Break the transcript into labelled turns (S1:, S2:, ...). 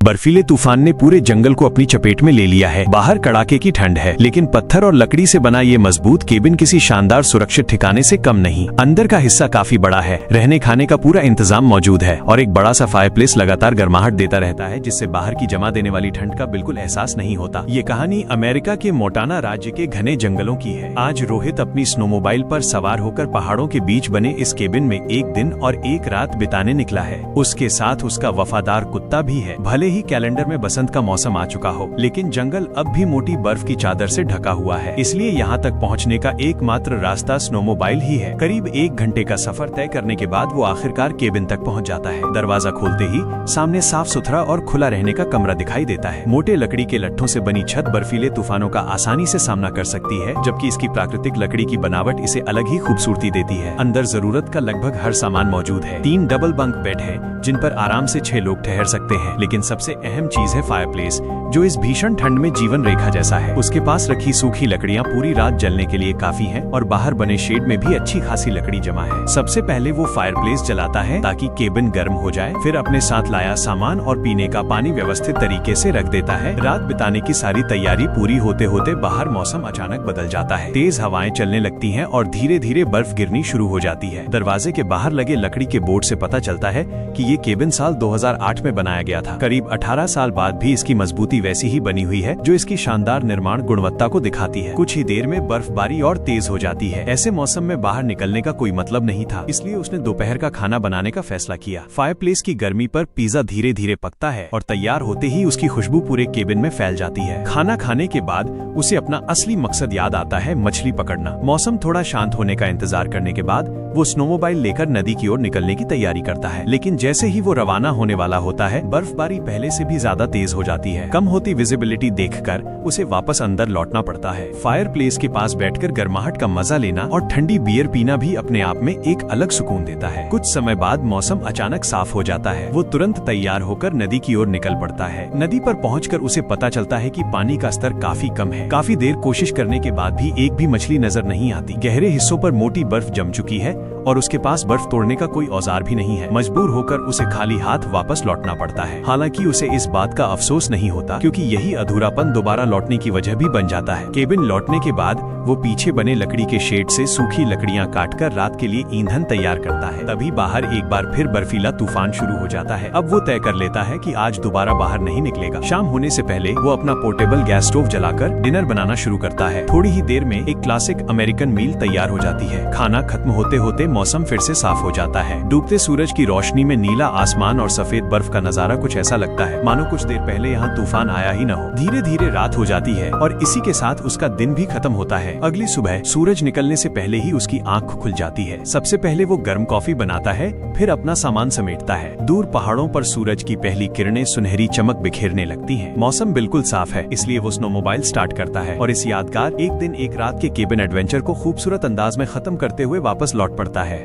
S1: बर्फीले तूफान ने पूरे जंगल को अपनी चपेट में ले लिया है। बाहर कड़ाके की ठंड है, लेकिन पत्थर और लकड़ी से बना ये मजबूत केबिन किसी शानदार सुरक्षित ठिकाने से कम नहीं। अंदर का हिस्सा काफी बड़ा है, रहने खाने का पूरा इंतजाम मौजूद है और एक बड़ा सा फायरप्लेस लगातार गर्माहट देता रहता है, जिससे बाहर की जमा देने वाली ठंड का बिल्कुल एहसास नहीं होता। ये कहानी अमेरिका के मोंटाना राज्य के घने जंगलों की है। आज रोहित अपनी स्नोमोबाइल पर सवार होकर पहाड़ों के बीच बने इस केबिन में एक दिन और एक रात बिताने निकला है। उसके साथ उसका वफादार कुत्ता भी है। भले ही कैलेंडर में बसंत का मौसम आ चुका हो, लेकिन जंगल अब भी मोटी बर्फ की चादर से ढका हुआ है, इसलिए यहाँ तक पहुँचने का एकमात्र रास्ता स्नोमोबाइल ही है। करीब 1 घंटे का सफर तय करने के बाद वो आखिरकार केबिन तक पहुँच जाता है। दरवाजा खोलते ही सामने साफ सुथरा और खुला रहने का कमरा दिखाई देता है। मोटे लकड़ी के लट्ठों से बनी छत बर्फीले तूफानों का आसानी से सामना कर सकती है, जबकि इसकी प्राकृतिक लकड़ी की बनावट इसे अलग ही खूबसूरती देती है। अंदर जरूरत का लगभग हर सामान मौजूद है। 3 डबल बंक बेड है, जिन पर आराम से 6 लोग ठहर सकते हैं, लेकिन सबसे अहम चीज है फायरप्लेस, जो इस भीषण ठंड में जीवन रेखा जैसा है। उसके पास रखी सूखी लकड़ियां पूरी रात जलने के लिए काफी हैं और बाहर बने शेड में भी अच्छी खासी लकड़ी जमा है। सबसे पहले वो फायरप्लेस जलाता है ताकि केबिन गर्म हो जाए, फिर अपने साथ लाया सामान और पीने का पानी व्यवस्थित तरीके से रख देता है। रात बिताने की सारी तैयारी पूरी होते होते बाहर मौसम अचानक बदल जाता है। तेज हवाएं चलने लगती हैं और धीरे धीरे बर्फ गिरनी शुरू हो जाती है। दरवाजे के बाहर लगे लकड़ी के बोर्ड से पता चलता है कि ये केबिन साल 2008 में बनाया गया था। करीब 18 साल बाद भी इसकी मजबूती वैसी ही बनी हुई है, जो इसकी शानदार निर्माण गुणवत्ता को दिखाती है। कुछ ही देर में बर्फबारी और तेज हो जाती है। ऐसे मौसम में बाहर निकलने का कोई मतलब नहीं था, इसलिए उसने दोपहर का खाना बनाने का फैसला किया। फायरप्लेस की गर्मी पर पिज्जा धीरे धीरे पकता है और तैयार होते ही उसकी खुशबू पूरे केबिन में फैल जाती है। खाना खाने के बाद उसे अपना असली मकसद याद आता है, मछली पकड़ना। मौसम थोड़ा शांत होने का इंतजार करने के बाद वो स्नोमोबाइल लेकर नदी की ओर निकलने की तैयारी करता है, लेकिन जैसे ही वो रवाना होने वाला होता है, बर्फबारी पहले से भी ज्यादा तेज हो जाती है। कम होती विजिबिलिटी देखकर उसे वापस अंदर लौटना पड़ता है। फायरप्लेस के पास बैठकर गर्माहट का मजा लेना और ठंडी बियर पीना भी अपने आप में एक अलग सुकून देता है। कुछ समय बाद मौसम अचानक साफ हो जाता है। वो तुरंत तैयार होकर नदी की ओर निकल पड़ता है। नदी पर पहुंचकर उसे पता चलता है कि पानी का स्तर काफी कम है। काफी देर कोशिश करने के बाद भी एक भी मछली नजर नहीं आती। गहरे हिस्सों पर मोटी बर्फ जम चुकी है और उसके पास बर्फ तोड़ने का कोई औजार भी नहीं है। मजबूर होकर उसे खाली हाथ वापस लौटना पड़ता है। हालांकि उसे इस बात का अफसोस नहीं होता, क्योंकि यही अधूरापन दोबारा लौटने की वजह भी बन जाता है। केबिन लौटने के बाद वो पीछे बने लकड़ी के शेड से सूखी लकड़ियां काटकर रात के लिए ईंधन तैयार करता है। तभी बाहर एक बार फिर बर्फीला तूफान शुरू हो जाता है। अब वो तय कर लेता है कि आज दोबारा बाहर नहीं निकलेगा। शाम होने से पहले वो अपना पोर्टेबल गैस स्टोव जलाकर डिनर बनाना शुरू करता है। थोड़ी ही देर में एक क्लासिक अमेरिकन मील तैयार हो जाती है। खाना खत्म होते होते मौसम फिर से साफ हो जाता है। डूबते सूरज की रोशनी में नीला आसमान और सफेद बर्फ का नजारा कुछ ऐसा लगता है मानो कुछ देर पहले यहाँ तूफान आया ही न हो। धीरे धीरे रात हो जाती है और इसी के साथ उसका दिन भी खत्म होता है। अगली सुबह सूरज निकलने से पहले ही उसकी आंख खुल जाती है। सबसे पहले वो गर्म कॉफी बनाता है, फिर अपना सामान समेटता है। दूर पहाड़ों पर सूरज की पहली किरणें सुनहरी चमक बिखेरने लगती हैं। मौसम बिल्कुल साफ है, इसलिए वो स्नोमोबाइल स्टार्ट करता है और इस यादगार एक दिन एक रात के केबिन एडवेंचर को खूबसूरत अंदाज में खत्म करते हुए वापस लौट पड़ता है।